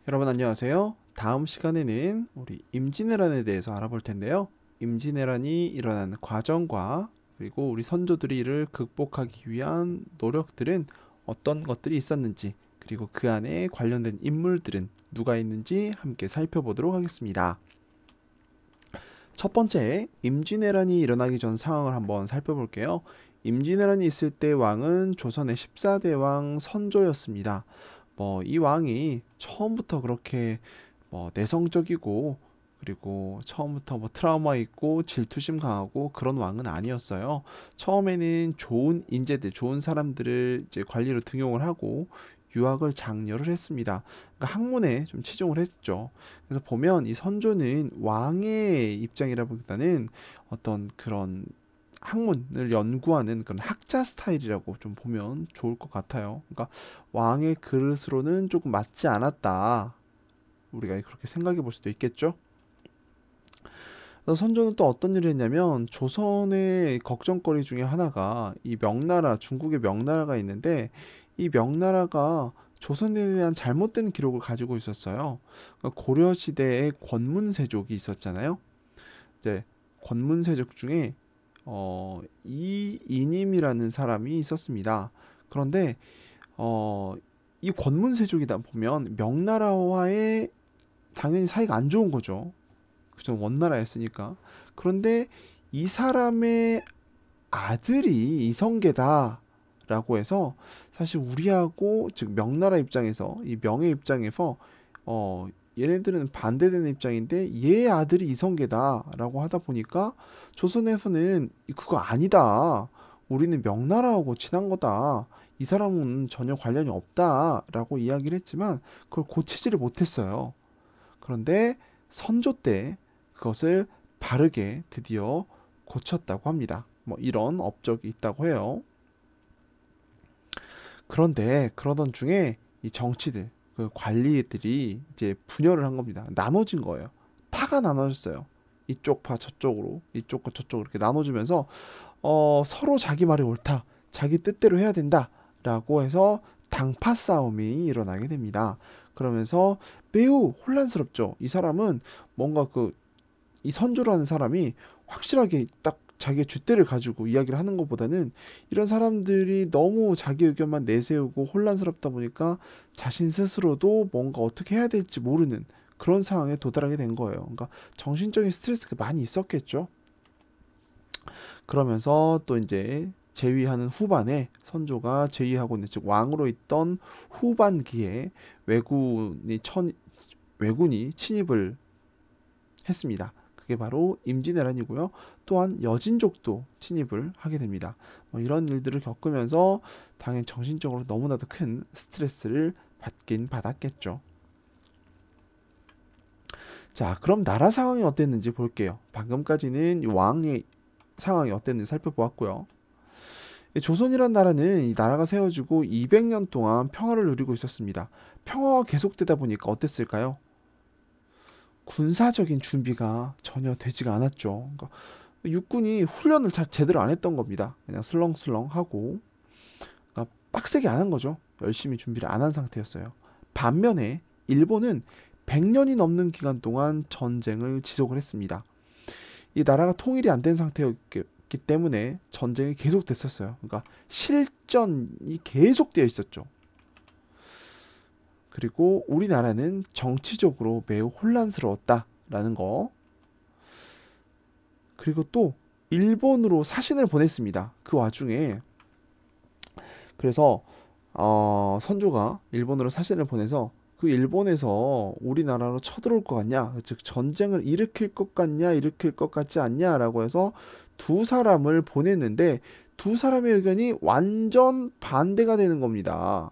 여러분 안녕하세요. 다음 시간에는 우리 임진왜란에 대해서 알아볼 텐데요. 임진왜란이 일어난 과정과 그리고 우리 선조들이 이를 극복하기 위한 노력들은 어떤 것들이 있었는지, 그리고 그 안에 관련된 인물들은 누가 있는지 함께 살펴보도록 하겠습니다. 첫 번째, 임진왜란이 일어나기 전 상황을 한번 살펴볼게요. 임진왜란이 있을 때 왕은 조선의 14대 왕 선조였습니다. 이 왕이 처음부터 그렇게 내성적이고, 그리고 처음부터 트라우마 있고 질투심 강하고 그런 왕은 아니었어요. 처음에는 좋은 인재들, 좋은 사람들을 이제 관리로 등용을 하고 유학을 장려를 했습니다. 그러니까 학문에 좀 치중을 했죠. 그래서 보면 이 선조는 왕의 입장이라기보다는 어떤 그런 학문을 연구하는 그런 학자 스타일이라고 좀 보면 좋을 것 같아요. 그러니까 왕의 그릇으로는 조금 맞지 않았다. 우리가 그렇게 생각해 볼 수도 있겠죠. 그래서 선조는 또 어떤 일을 했냐면 조선의 걱정거리 중에 하나가 이 명나라, 중국의 명나라가 있는데 이 명나라가 조선에 대한 잘못된 기록을 가지고 있었어요. 그러니까 고려 시대에 권문세족이 있었잖아요. 이제 권문세족 중에 이이님이라는 사람이 있었습니다. 그런데 이 권문세족이다 보면 명나라와의 당연히 사이가 안 좋은 거죠. 그죠? 원나라였으니까. 그런데 이 사람의 아들이 이성계다라고 해서 사실 우리하고 즉 명나라 입장에서 이 명의 입장에서 어 얘네들은 반대되는 입장인데 얘 아들이 이성계다라고 하다 보니까 조선에서는 그거 아니다. 우리는 명나라하고 친한 거다. 이 사람은 전혀 관련이 없다라고 이야기를 했지만 그걸 고치지를 못했어요. 그런데 선조 때 그것을 바르게 드디어 고쳤다고 합니다. 이런 업적이 있다고 해요. 그런데 그러던 중에 이 정치들, 그 관리들이 이제 분열을 한 겁니다. 나눠진 거예요. 파가 나눠졌어요. 이쪽 파 저쪽으로, 이쪽과 저쪽으로 이렇게 나눠지면서 서로 자기 말이 옳다, 자기 뜻대로 해야 된다라고 해서 당파 싸움이 일어나게 됩니다. 그러면서 매우 혼란스럽죠. 이 사람은 뭔가 이 선조라는 사람이 확실하게 딱 자기의 줏대를 가지고 이야기를 하는 것보다는 이런 사람들이 너무 자기 의견만 내세우고 혼란스럽다 보니까 자신 스스로도 뭔가 어떻게 해야 될지 모르는 그런 상황에 도달하게 된 거예요. 그러니까 정신적인 스트레스가 많이 있었겠죠. 그러면서 또 이제 재위하는 후반에 선조가 재위하고 있는 즉 왕으로 있던 후반기에 왜군이 침입을 했습니다. 그게 바로 임진왜란이고요. 또한 여진족도 침입을 하게 됩니다. 이런 일들을 겪으면서 당연히 정신적으로 너무나도 큰 스트레스를 받긴 받았겠죠. 자, 그럼 나라 상황이 어땠는지 볼게요. 방금까지는 왕의 상황이 어땠는지 살펴보았고요. 조선이란 나라는 이 나라가 세워지고 200년 동안 평화를 누리고 있었습니다. 평화가 계속되다 보니까 어땠을까요? 군사적인 준비가 전혀 되지가 않았죠. 그러니까 육군이 훈련을 제대로 안 했던 겁니다. 그냥 슬렁슬렁 하고 그러니까 빡세게 안 한 거죠. 열심히 준비를 안 한 상태였어요. 반면에 일본은 100년이 넘는 기간 동안 전쟁을 지속을 했습니다. 이 나라가 통일이 안 된 상태였기 때문에 전쟁이 계속됐었어요. 그러니까 실전이 계속되어 있었죠. 그리고 우리나라는 정치적으로 매우 혼란스러웠다라는 거. 그리고 또 일본으로 사신을 보냈습니다. 그 와중에 그래서 선조가 일본으로 사신을 보내서 그 일본에서 우리나라로 쳐들어올 것 같냐, 즉 전쟁을 일으킬 것 같냐, 일으킬 것 같지 않냐라고 해서 두 사람을 보냈는데 두 사람의 의견이 완전 반대가 되는 겁니다.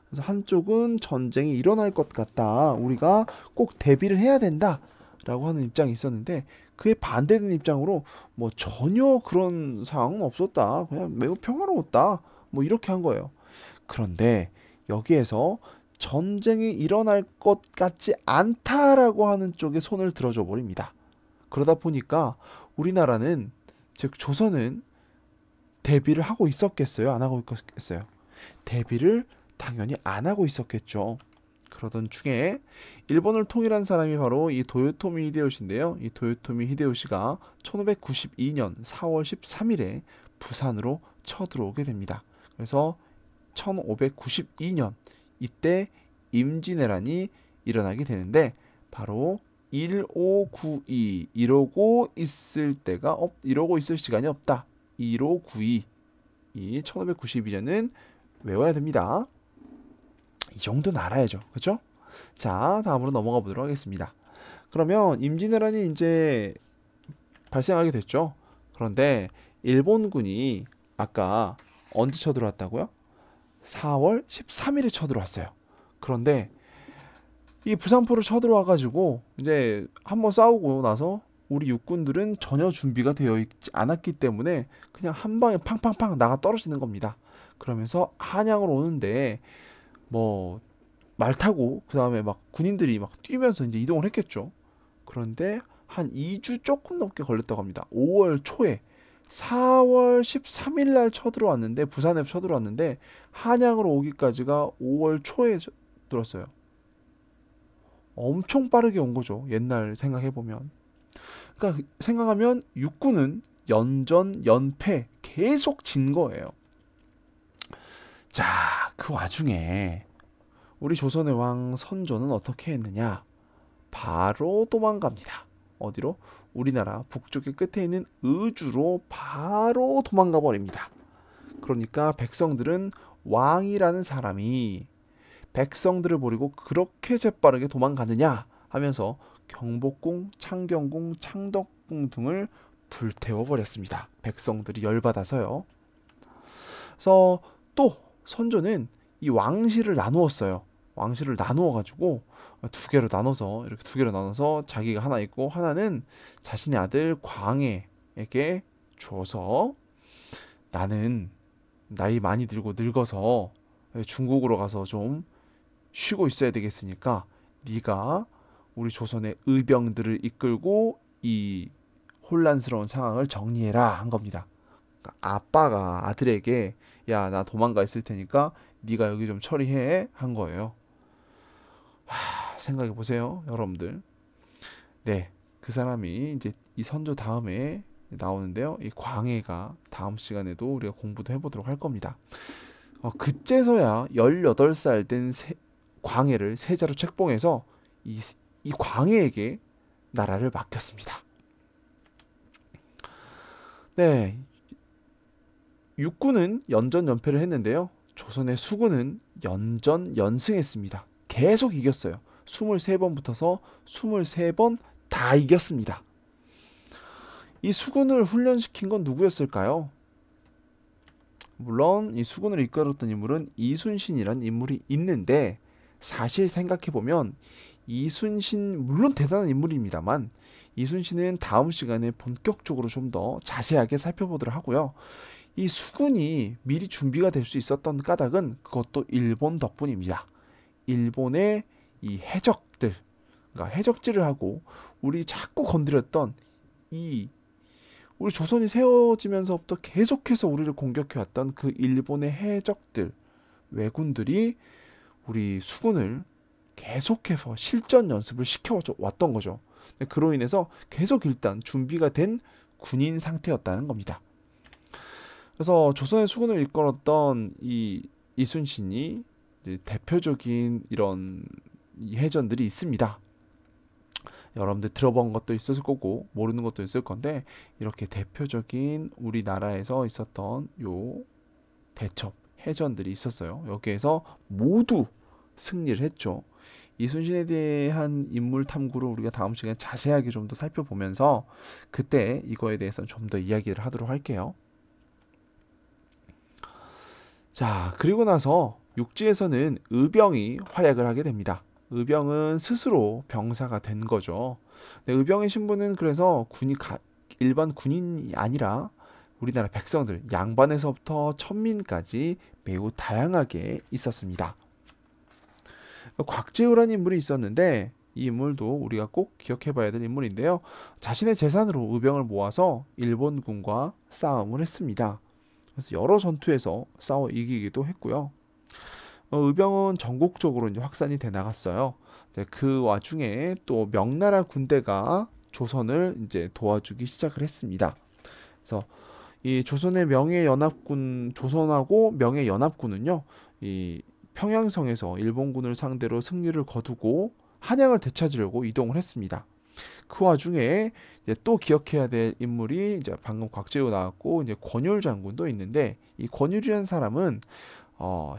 그래서 한쪽은 전쟁이 일어날 것 같다, 우리가 꼭 대비를 해야 된다라고 하는 입장이 있었는데 그에 반대되는 입장으로 전혀 그런 상황은 없었다, 그냥 매우 평화로웠다, 이렇게 한 거예요. 그런데 여기에서 전쟁이 일어날 것 같지 않다라고 하는 쪽에 손을 들어줘 버립니다. 그러다 보니까 우리나라는 즉 조선은 대비를 하고 있었겠어요? 안 하고 있겠어요? 대비를 당연히 안 하고 있었겠죠. 그러던 중에 일본을 통일한 사람이 바로 이 도요토미 히데요시인데요. 이 도요토미 히데요시가 1592년 4월 13일에 부산으로 쳐들어오게 됩니다. 그래서 1592년 이때 임진왜란이 일어나게 되는데 바로 1592 이러고 있을 시간이 없다. 1592 이 1592년은 외워야 됩니다. 이 정도는 알아야죠. 그렇죠? 자, 다음으로 넘어가 보도록 하겠습니다. 그러면 임진왜란이 이제 발생하게 됐죠. 그런데 일본군이 아까 언제 쳐들어왔다고요? 4월 13일에 쳐들어왔어요. 그런데 이 부산포를 쳐들어와가지고 이제 한번 싸우고 나서 우리 육군들은 전혀 준비가 되어 있지 않았기 때문에 그냥 한 방에 팡팡팡 나가 떨어지는 겁니다. 그러면서 한양으로 오는데 뭐 말 타고 그 다음에 막 군인들이 막 뛰면서 이제 이동을 했겠죠. 그런데 한 2주 조금 넘게 걸렸다고 합니다. 5월 초에 4월 13일 날 쳐들어왔는데 부산에 쳐들어왔는데 한양으로 오기까지가 5월 초에 들었어요. 엄청 빠르게 온 거죠. 옛날 생각해 보면. 그러니까 생각하면 육군은 연전 연패 계속 진 거예요. 자, 그 와중에 우리 조선의 왕 선조는 어떻게 했느냐? 바로 도망갑니다. 어디로? 우리나라 북쪽의 끝에 있는 의주로 바로 도망가 버립니다. 그러니까 백성들은 왕이라는 사람이 백성들을 버리고 그렇게 재빠르게 도망가느냐 하면서 경복궁, 창경궁, 창덕궁 등을 불태워 버렸습니다. 백성들이 열받아서요. 그래서 또 선조는 이 왕실을 나누었어요. 왕실을 나누어 가지고 두 개로 나눠서 자기가 하나 있고 하나는 자신의 아들 광해에게 줘서 나는 나이 많이 들고 늙어서 중국으로 가서 좀 쉬고 있어야 되겠으니까 네가 우리 조선의 의병들을 이끌고 이 혼란스러운 상황을 정리해라 한 겁니다. 그러니까 아빠가 아들에게 야, 나 도망가 있을 테니까 네가 여기 좀 처리해 한 거예요. 생각해 보세요, 여러분들. 네, 그 사람이 이제 이 선조 다음에 나오는데요. 이 광해가 다음 시간에도 우리가 공부도 해보도록 할 겁니다. 그때서야 18살 된 광해를 세자로 책봉해서 이 광해에게 나라를 맡겼습니다. 네, 육군은 연전연패를 했는데요. 조선의 수군은 연전연승했습니다. 계속 이겼어요. 23번 붙어서 23번 다 이겼습니다. 이 수군을 훈련시킨 건 누구였을까요? 물론 이 수군을 이끌었던 인물은 이순신이라는 인물이 있는데 사실 생각해보면 이순신 물론 대단한 인물입니다만 이순신은 다음 시간에 본격적으로 좀 더 자세하게 살펴보도록 하고요. 이 수군이 미리 준비가 될 수 있었던 까닭은 그것도 일본 덕분입니다. 일본의 이 해적들, 그러니까 해적질을 하고 우리 자꾸 건드렸던 우리 조선이 세워지면서부터 계속해서 우리를 공격해왔던 그 일본의 해적들, 왜군들이 우리 수군을 계속해서 실전 연습을 시켜왔던 거죠. 그로 인해서 계속 일단 준비가 된 군인 상태였다는 겁니다. 그래서 조선의 수군을 이끌었던 이 이순신이 대표적인 이런 해전들이 있습니다. 여러분들 들어본 것도 있었을 거고 모르는 것도 있을 건데 이렇게 대표적인 우리나라에서 있었던 요 대첩 해전들이 있었어요. 여기에서 모두 승리를 했죠. 이순신에 대한 인물 탐구를 우리가 다음 시간에 자세하게 좀 더 살펴보면서 그때 이거에 대해서는 좀 더 이야기를 하도록 할게요. 자, 그리고 나서 육지에서는 의병이 활약을 하게 됩니다. 의병은 스스로 병사가 된 거죠. 의병의 신분은 그래서 일반 군인이 아니라 우리나라 백성들, 양반에서부터 천민까지 매우 다양하게 있었습니다. 곽재우라는 인물이 있었는데 이 인물도 우리가 꼭 기억해 봐야 될 인물인데요. 자신의 재산으로 의병을 모아서 일본군과 싸움을 했습니다. 그래서 여러 전투에서 싸워 이기기도 했고요. 의병은 전국적으로 이제 확산이 돼 나갔어요. 이제 그 와중에 또 명나라 군대가 조선을 이제 도와주기 시작을 했습니다. 그래서 이 조선의 명예연합군 조선하고 명예연합군은요, 이 평양성에서 일본군을 상대로 승리를 거두고 한양을 되찾으려고 이동을 했습니다. 그 와중에 이제 또 기억해야 될 인물이 이제 방금 곽재우 나왔고 이제 권율 장군도 있는데, 이 권율이라는 사람은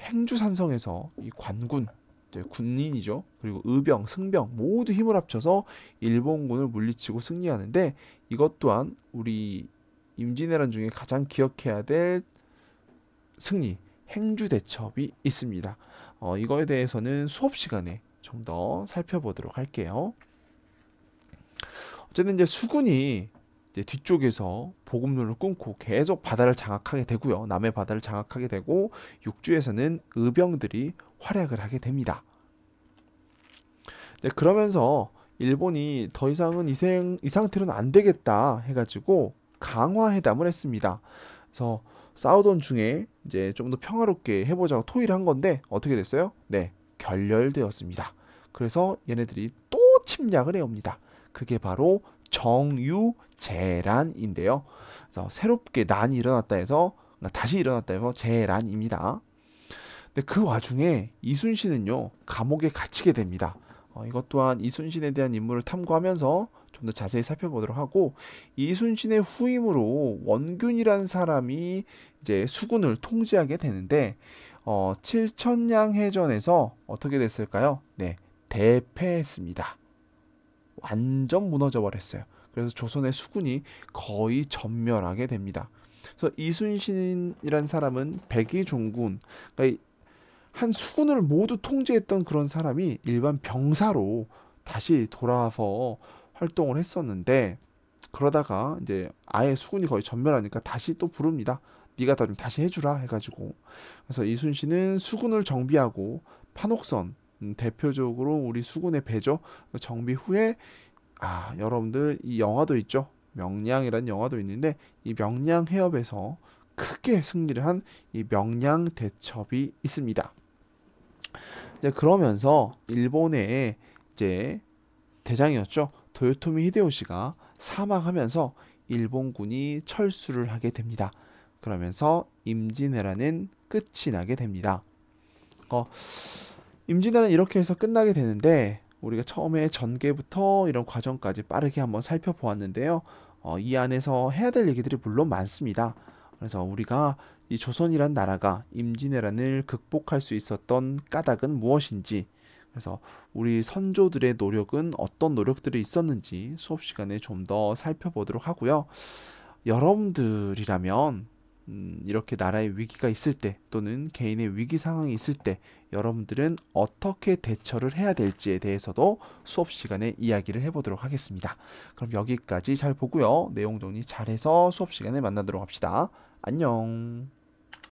행주산성에서 이 관군, 이제 군인이죠. 그리고 의병, 승병 모두 힘을 합쳐서 일본군을 물리치고 승리하는데, 이것 또한 우리 임진왜란 중에 가장 기억해야 될 승리, 행주대첩이 있습니다. 이거에 대해서는 수업 시간에 좀 더 살펴보도록 할게요. 어쨌든 이제 수군이 이제 뒤쪽에서 보급로를 끊고 계속 바다를 장악하게 되고요. 남해 바다를 장악하게 되고, 육주에서는 의병들이 활약을 하게 됩니다. 네, 그러면서 일본이 더 이상은 이 상태로는 안 되겠다 해가지고 강화회담을 했습니다. 그래서 싸우던 중에 이제 좀 더 평화롭게 해보자고 토의를 한 건데 어떻게 됐어요? 네, 결렬되었습니다. 그래서 얘네들이 또 침략을 해옵니다. 그게 바로 정유재란인데요. 그래서 새롭게 난이 일어났다 해서, 다시 일어났다 해서 재란입니다. 근데 그 와중에 이순신은요, 감옥에 갇히게 됩니다. 이것 또한 이순신에 대한 인물을 탐구하면서 좀 더 자세히 살펴보도록 하고, 이순신의 후임으로 원균이라는 사람이 이제 수군을 통제하게 되는데, 칠천량해전에서 어떻게 됐을까요? 네, 대패했습니다. 완전 무너져 버렸어요. 그래서 조선의 수군이 거의 전멸하게 됩니다. 그래서 이순신이라는 사람은 백의종군, 그러니까 한 수군을 모두 통제했던 그런 사람이 일반 병사로 다시 돌아와서 활동을 했었는데, 그러다가 이제 아예 수군이 거의 전멸하니까 다시 또 부릅니다. 네가 좀 다시 해주라 해가지고. 그래서 이순신은 수군을 정비하고 판옥선, 대표적으로 우리 수군의 배죠. 정비 후에 여러분들 이 영화도 있죠. 명량이라는 영화도 있는데, 이 명량 해협에서 크게 승리를 한 이 명량 대첩이 있습니다. 이제 그러면서 일본의 이제 대장이었죠. 도요토미 히데요시가 사망하면서 일본군이 철수를 하게 됩니다. 그러면서 임진왜란은 끝이 나게 됩니다. 임진왜란은 이렇게 해서 끝나게 되는데, 우리가 처음에 전개부터 이런 과정까지 빠르게 한번 살펴보았는데요. 이 안에서 해야 될 얘기들이 물론 많습니다. 그래서 우리가 이 조선이란 나라가 임진왜란을 극복할 수 있었던 까닭은 무엇인지, 그래서 우리 선조들의 노력은 어떤 노력들이 있었는지 수업 시간에 좀 더 살펴보도록 하고요. 여러분들이라면 이렇게 나라의 위기가 있을 때, 또는 개인의 위기 상황이 있을 때 여러분들은 어떻게 대처를 해야 될지에 대해서도 수업 시간에 이야기를 해보도록 하겠습니다. 그럼 여기까지 잘 보고요. 내용 정리 잘해서 수업 시간에 만나도록 합시다. 안녕.